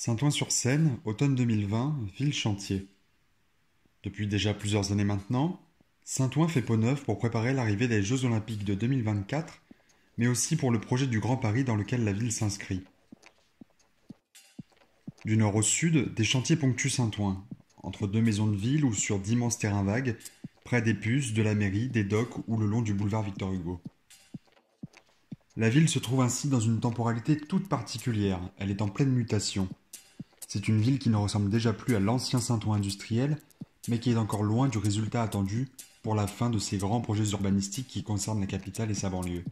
Saint-Ouen-sur-Seine, automne 2020, ville chantier. Depuis déjà plusieurs années maintenant, Saint-Ouen fait peau neuve pour préparer l'arrivée des Jeux Olympiques de 2024, mais aussi pour le projet du Grand Paris dans lequel la ville s'inscrit. Du nord au sud, des chantiers ponctuent Saint-Ouen, entre deux maisons de ville ou sur d'immenses terrains vagues, près des puces, de la mairie, des docks ou le long du boulevard Victor Hugo. La ville se trouve ainsi dans une temporalité toute particulière, elle est en pleine mutation. C'est une ville qui ne ressemble déjà plus à l'ancien Saint-Ouen industriel, mais qui est encore loin du résultat attendu pour la fin de ces grands projets urbanistiques qui concernent la capitale et sa banlieue.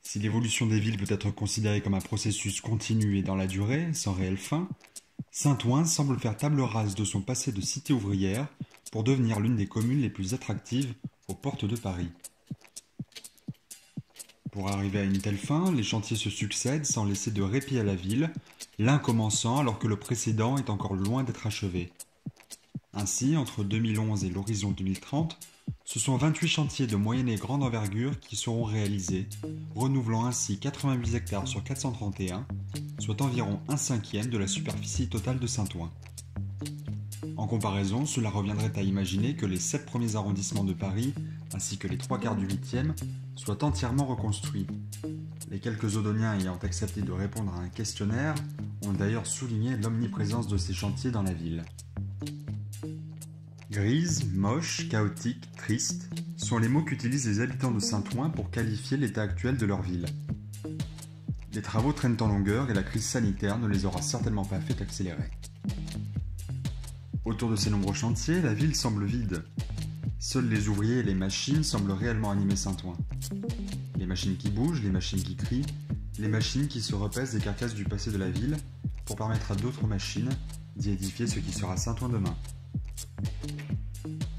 Si l'évolution des villes peut être considérée comme un processus continu et dans la durée, sans réelle fin, Saint-Ouen semble faire table rase de son passé de cité ouvrière pour devenir l'une des communes les plus attractives aux portes de Paris. Pour arriver à une telle fin, les chantiers se succèdent sans laisser de répit à la ville, l'un commençant alors que le précédent est encore loin d'être achevé. Ainsi, entre 2011 et l'horizon 2030, ce sont 28 chantiers de moyenne et grande envergure qui seront réalisés, renouvelant ainsi 88 hectares sur 431, soit environ un cinquième de la superficie totale de Saint-Ouen. En comparaison, cela reviendrait à imaginer que les 7 premiers arrondissements de Paris, ainsi que les 3/4 du 8e, soient entièrement reconstruits. Les quelques Odoniens ayant accepté de répondre à un questionnaire ont d'ailleurs souligné l'omniprésence de ces chantiers dans la ville. Grise, moche, chaotique, triste sont les mots qu'utilisent les habitants de Saint-Ouen pour qualifier l'état actuel de leur ville. Les travaux traînent en longueur et la crise sanitaire ne les aura certainement pas fait accélérer. Autour de ces nombreux chantiers, la ville semble vide. Seuls les ouvriers et les machines semblent réellement animer Saint-Ouen. Les machines qui bougent, les machines qui crient, les machines qui se repaissent des carcasses du passé de la ville pour permettre à d'autres machines d'y édifier ce qui sera Saint-Ouen demain.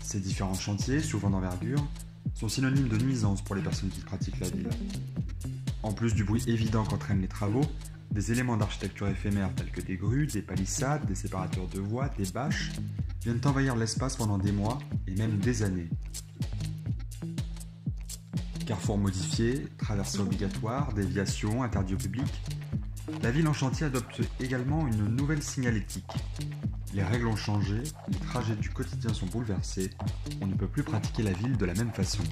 Ces différents chantiers, souvent d'envergure, sont synonymes de nuisance pour les personnes qui pratiquent la ville. En plus du bruit évident qu'entraînent les travaux, des éléments d'architecture éphémères tels que des grues, des palissades, des séparateurs de voies, des bâches, viennent envahir l'espace pendant des mois et même des années. Carrefours modifiés, traversées obligatoires, déviations, interdits au public, la ville en chantier adopte également une nouvelle signalétique. Les règles ont changé, les trajets du quotidien sont bouleversés, on ne peut plus pratiquer la ville de la même façon.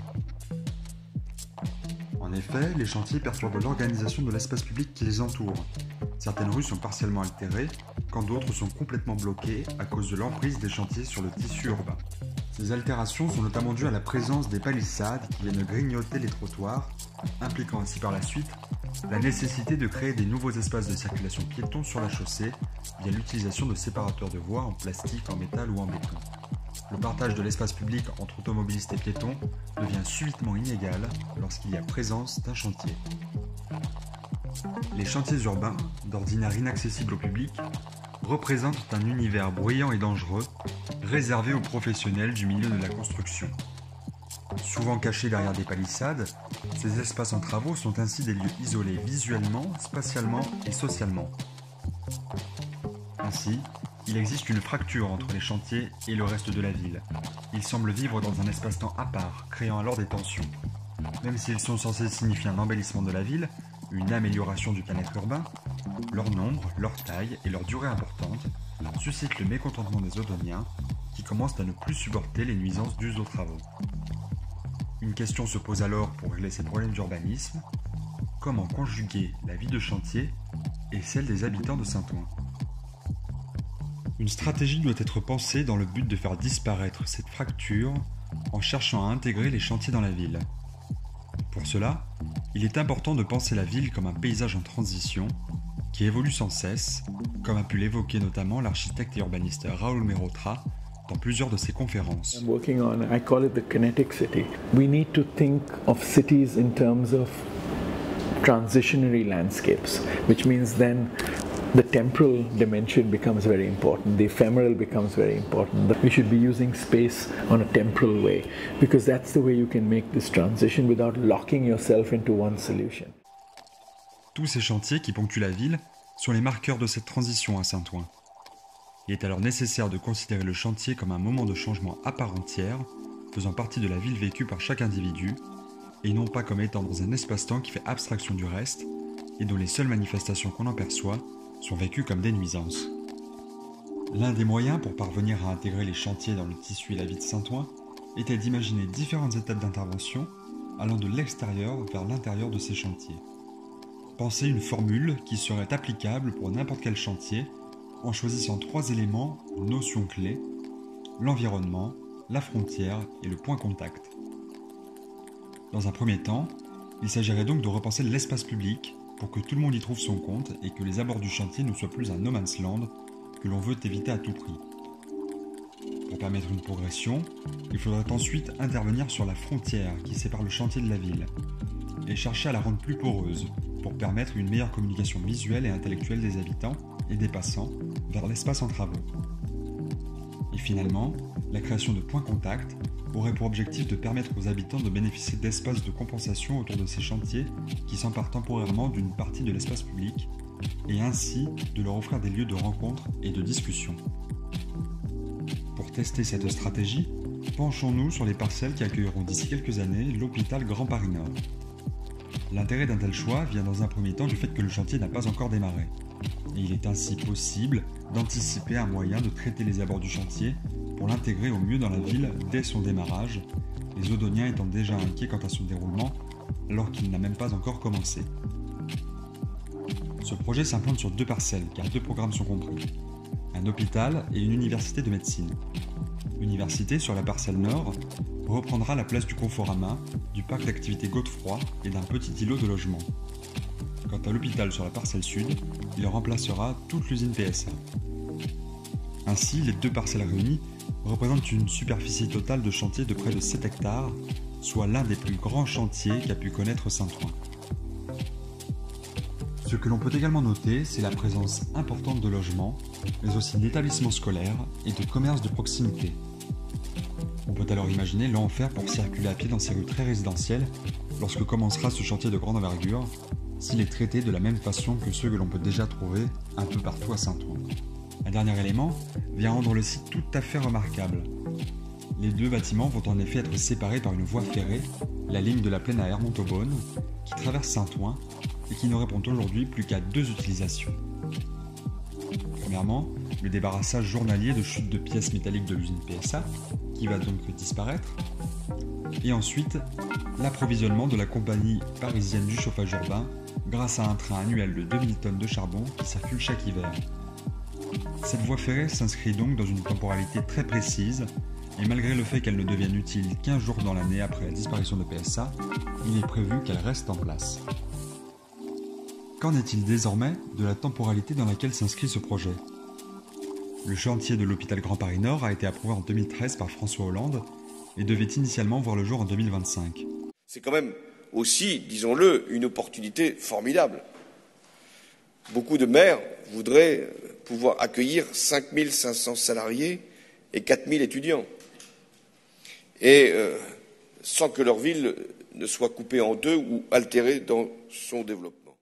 En effet, les chantiers perturbent l'organisation de l'espace public qui les entoure. Certaines rues sont partiellement altérées, quand d'autres sont complètement bloquées à cause de l'emprise des chantiers sur le tissu urbain. Ces altérations sont notamment dues à la présence des palissades qui viennent grignoter les trottoirs, impliquant ainsi par la suite la nécessité de créer des nouveaux espaces de circulation piétons sur la chaussée via l'utilisation de séparateurs de voies en plastique, en métal ou en béton. Le partage de l'espace public entre automobilistes et piétons devient subitement inégal lorsqu'il y a présence d'un chantier. Les chantiers urbains, d'ordinaire inaccessibles au public, représentent un univers bruyant et dangereux, réservé aux professionnels du milieu de la construction. Souvent cachés derrière des palissades, ces espaces en travaux sont ainsi des lieux isolés visuellement, spatialement et socialement. Ainsi, il existe une fracture entre les chantiers et le reste de la ville. Ils semblent vivre dans un espace-temps à part, créant alors des tensions. Même s'ils sont censés signifier un embellissement de la ville, une amélioration du bien-être urbain, leur nombre, leur taille et leur durée importante suscitent le mécontentement des Odoniens qui commencent à ne plus supporter les nuisances dues aux travaux. Une question se pose alors pour régler ces problèmes d'urbanisme: comment conjuguer la vie de chantier et celle des habitants de Saint-Ouen? Une stratégie doit être pensée dans le but de faire disparaître cette fracture en cherchant à intégrer les chantiers dans la ville. Pour cela, il est important de penser la ville comme un paysage en transition qui évolue sans cesse, comme a pu l'évoquer notamment l'architecte et urbaniste Raoul Mérotra dans plusieurs de ses conférences. I'm working on, I call it the kinetic city. We need to think of cities in terms of transitionary landscapes, which means then the temporal dimension becomes very important, the ephemeral becomes very important. We should be using space on a temporal way, because that's the way you can make this transition without locking yourself into one solution. Tous ces chantiers qui ponctuent la ville sont les marqueurs de cette transition à Saint-Ouen. Il est alors nécessaire de considérer le chantier comme un moment de changement à part entière, faisant partie de la ville vécue par chaque individu, et non pas comme étant dans un espace-temps qui fait abstraction du reste, et dont les seules manifestations qu'on en perçoit sont vécues comme des nuisances. L'un des moyens pour parvenir à intégrer les chantiers dans le tissu et la vie de Saint-Ouen était d'imaginer différentes étapes d'intervention allant de l'extérieur vers l'intérieur de ces chantiers. Penser une formule qui serait applicable pour n'importe quel chantier en choisissant 3 éléments ou notions clés: l'environnement, la frontière et le point contact. Dans un premier temps, il s'agirait donc de repenser l'espace public pour que tout le monde y trouve son compte et que les abords du chantier ne soient plus un no man's land que l'on veut éviter à tout prix. Pour permettre une progression, il faudrait ensuite intervenir sur la frontière qui sépare le chantier de la ville et chercher à la rendre plus poreuse pour permettre une meilleure communication visuelle et intellectuelle des habitants et des passants vers l'espace en travaux. Et finalement, la création de points contact aurait pour objectif de permettre aux habitants de bénéficier d'espaces de compensation autour de ces chantiers qui s'emparent temporairement d'une partie de l'espace public et ainsi de leur offrir des lieux de rencontre et de discussion. Pour tester cette stratégie, penchons-nous sur les parcelles qui accueilleront d'ici quelques années l'hôpital Grand Paris Nord. L'intérêt d'un tel choix vient dans un premier temps du fait que le chantier n'a pas encore démarré. Et il est ainsi possible d'anticiper un moyen de traiter les abords du chantier pour l'intégrer au mieux dans la ville dès son démarrage, les Audoniens étant déjà inquiets quant à son déroulement alors qu'il n'a même pas encore commencé. Ce projet s'implante sur 2 parcelles car 2 programmes sont compris: un hôpital et une université de médecine. L'université sur la parcelle nord reprendra la place du Conforama, du parc d'activités Godefroy et d'un petit îlot de logement. Quant à l'hôpital sur la parcelle sud, il remplacera toute l'usine PSA. Ainsi, les 2 parcelles réunies représentent une superficie totale de chantier de près de 7 hectares, soit l'un des plus grands chantiers qu'a pu connaître Saint-Ouen. Ce que l'on peut également noter, c'est la présence importante de logements, mais aussi d'établissements scolaires et de commerces de proximité. On peut alors imaginer l'enfer pour circuler à pied dans ces rues très résidentielles lorsque commencera ce chantier de grande envergure, s'il est traité de la même façon que ceux que l'on peut déjà trouver un peu partout à Saint-Ouen. Un dernier élément vient rendre le site tout à fait remarquable. Les 2 bâtiments vont en effet être séparés par une voie ferrée, la ligne de la Plaine à Hermontaubonne, qui traverse Saint-Ouen et qui ne répond aujourd'hui plus qu'à 2 utilisations. Premièrement, le débarrassage journalier de chutes de pièces métalliques de l'usine PSA, qui va donc disparaître, et ensuite l'approvisionnement de la compagnie parisienne du chauffage urbain grâce à un train annuel de 2000 tonnes de charbon qui circule chaque hiver. Cette voie ferrée s'inscrit donc dans une temporalité très précise, et malgré le fait qu'elle ne devienne utile qu'1 jour dans l'année après la disparition de PSA, il est prévu qu'elle reste en place. Qu'en est-il désormais de la temporalité dans laquelle s'inscrit ce projet ? Le chantier de l'hôpital Grand Paris Nord a été approuvé en 2013 par François Hollande et devait initialement voir le jour en 2025. C'est quand même aussi, disons-le, une opportunité formidable. Beaucoup de maires voudraient pouvoir accueillir 5500 salariés et 4000 étudiants, et sans que leur ville ne soit coupée en 2 ou altérée dans son développement.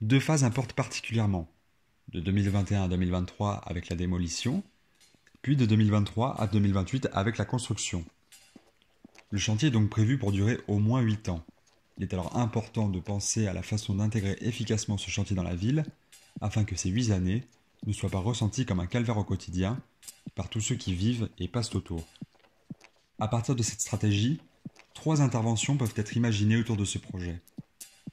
2 phases importent particulièrement, de 2021 à 2023 avec la démolition, puis de 2023 à 2028 avec la construction. Le chantier est donc prévu pour durer au moins 8 ans. Il est alors important de penser à la façon d'intégrer efficacement ce chantier dans la ville, afin que ces 8 années ne soient pas ressenties comme un calvaire au quotidien par tous ceux qui vivent et passent autour. À partir de cette stratégie, 3 interventions peuvent être imaginées autour de ce projet.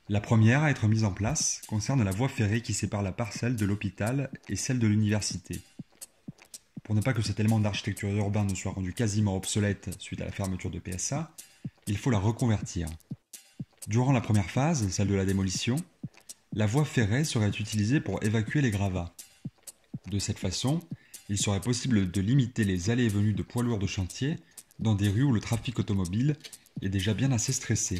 La première à être mise en place concerne la voie ferrée qui sépare la parcelle de l'hôpital et celle de l'université. Pour ne pas que cet élément d'architecture urbaine ne soit rendu quasiment obsolète suite à la fermeture de PSA, il faut la reconvertir. Durant la première phase, celle de la démolition, la voie ferrée serait utilisée pour évacuer les gravats. De cette façon, il serait possible de limiter les allées et venues de poids lourds de chantier dans des rues où le trafic automobile est déjà bien assez stressé.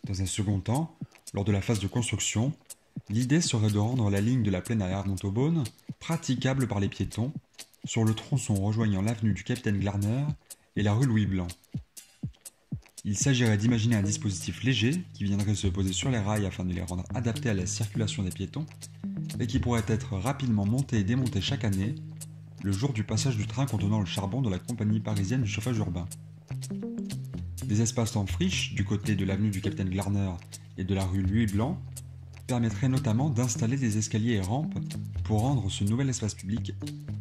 Dans un second temps, lors de la phase de construction, l'idée serait de rendre la ligne de la Plaine à Hermontaubonne praticable par les piétons sur le tronçon rejoignant l'avenue du Capitaine Glarner et la rue Louis-Blanc. Il s'agirait d'imaginer un dispositif léger qui viendrait se poser sur les rails afin de les rendre adaptés à la circulation des piétons et qui pourrait être rapidement monté et démonté chaque année le jour du passage du train contenant le charbon de la compagnie parisienne du chauffage urbain. Des espaces en friche du côté de l'avenue du Capitaine Glarner et de la rue Louis-Blanc permettrait notamment d'installer des escaliers et rampes pour rendre ce nouvel espace public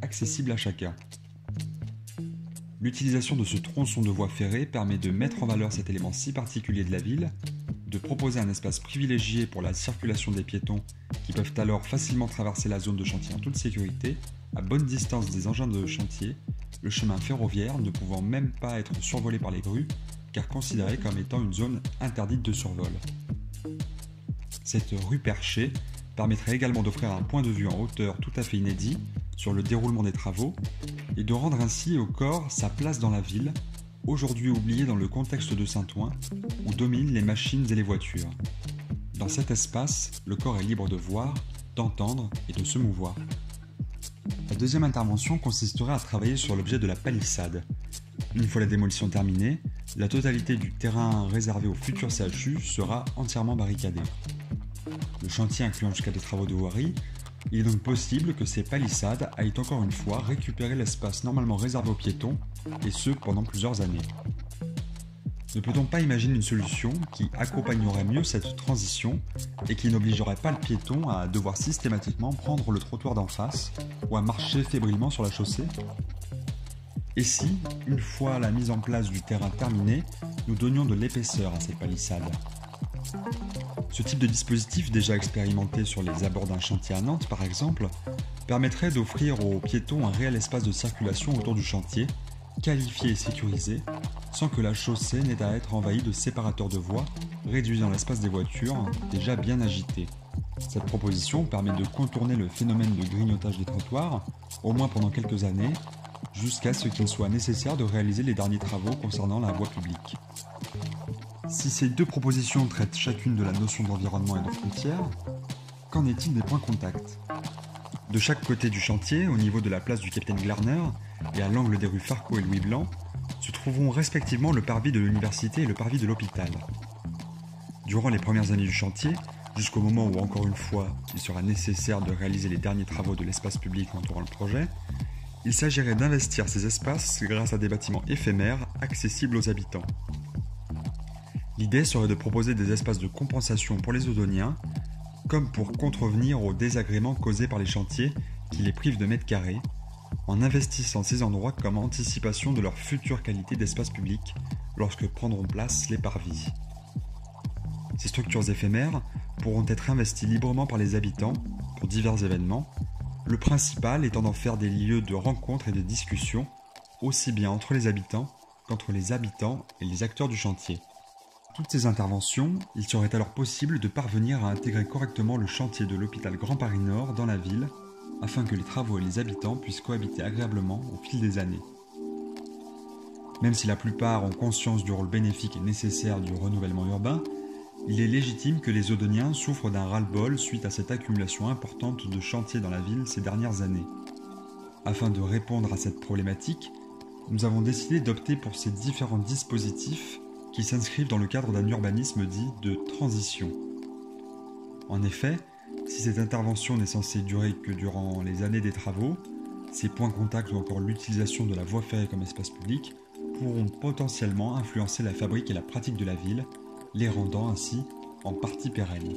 accessible à chacun. L'utilisation de ce tronçon de voie ferrée permet de mettre en valeur cet élément si particulier de la ville, de proposer un espace privilégié pour la circulation des piétons qui peuvent alors facilement traverser la zone de chantier en toute sécurité, à bonne distance des engins de chantier, le chemin ferroviaire ne pouvant même pas être survolé par les grues, car considéré comme étant une zone interdite de survol. Cette rue perchée permettrait également d'offrir un point de vue en hauteur tout à fait inédit sur le déroulement des travaux et de rendre ainsi au corps sa place dans la ville, aujourd'hui oubliée dans le contexte de Saint-Ouen où dominent les machines et les voitures. Dans cet espace, le corps est libre de voir, d'entendre et de se mouvoir. La deuxième intervention consisterait à travailler sur l'objet de la palissade. Une fois la démolition terminée, la totalité du terrain réservé au futur CHU sera entièrement barricadée. Le chantier incluant jusqu'à des travaux de voirie, il est donc possible que ces palissades aillent encore une fois récupérer l'espace normalement réservé aux piétons, et ce pendant plusieurs années. Ne peut-on pas imaginer une solution qui accompagnerait mieux cette transition et qui n'obligerait pas le piéton à devoir systématiquement prendre le trottoir d'en face ou à marcher fébrilement sur la chaussée ? Et si, une fois la mise en place du terrain terminée, nous donnions de l'épaisseur à ces palissades ? Ce type de dispositif, déjà expérimenté sur les abords d'un chantier à Nantes par exemple, permettrait d'offrir aux piétons un réel espace de circulation autour du chantier, qualifié et sécurisé, sans que la chaussée n'ait à être envahie de séparateurs de voies, réduisant l'espace des voitures, déjà bien agité. Cette proposition permet de contourner le phénomène de grignotage des trottoirs, au moins pendant quelques années, jusqu'à ce qu'il soit nécessaire de réaliser les derniers travaux concernant la voie publique. Si ces deux propositions traitent chacune de la notion d'environnement et de frontières, qu'en est-il des points contacts ? De chaque côté du chantier, au niveau de la place du Capitaine Glarner et à l'angle des rues Farquhar et Louis Blanc, se trouveront respectivement le parvis de l'université et le parvis de l'hôpital. Durant les premières années du chantier, jusqu'au moment où encore une fois il sera nécessaire de réaliser les derniers travaux de l'espace public entourant le projet, il s'agirait d'investir ces espaces grâce à des bâtiments éphémères accessibles aux habitants. L'idée serait de proposer des espaces de compensation pour les Odoniens, comme pour contrevenir aux désagréments causés par les chantiers qui les privent de mètres carrés, en investissant ces endroits comme anticipation de leur future qualité d'espace public lorsque prendront place les parvis. Ces structures éphémères pourront être investies librement par les habitants pour divers événements, le principal étant d'en faire des lieux de rencontre et de discussion, aussi bien entre les habitants qu'entre les habitants et les acteurs du chantier. Toutes ces interventions, il serait alors possible de parvenir à intégrer correctement le chantier de l'hôpital Grand Paris Nord dans la ville, afin que les travaux et les habitants puissent cohabiter agréablement au fil des années. Même si la plupart ont conscience du rôle bénéfique et nécessaire du renouvellement urbain, il est légitime que les Odoniens souffrent d'un ras-le-bol suite à cette accumulation importante de chantiers dans la ville ces dernières années. Afin de répondre à cette problématique, nous avons décidé d'opter pour ces différents dispositifs qui s'inscrivent dans le cadre d'un urbanisme dit de transition. En effet, si cette intervention n'est censée durer que durant les années des travaux, ces points contacts ou encore l'utilisation de la voie ferrée comme espace public pourront potentiellement influencer la fabrique et la pratique de la ville, les rendant ainsi en partie pérennes.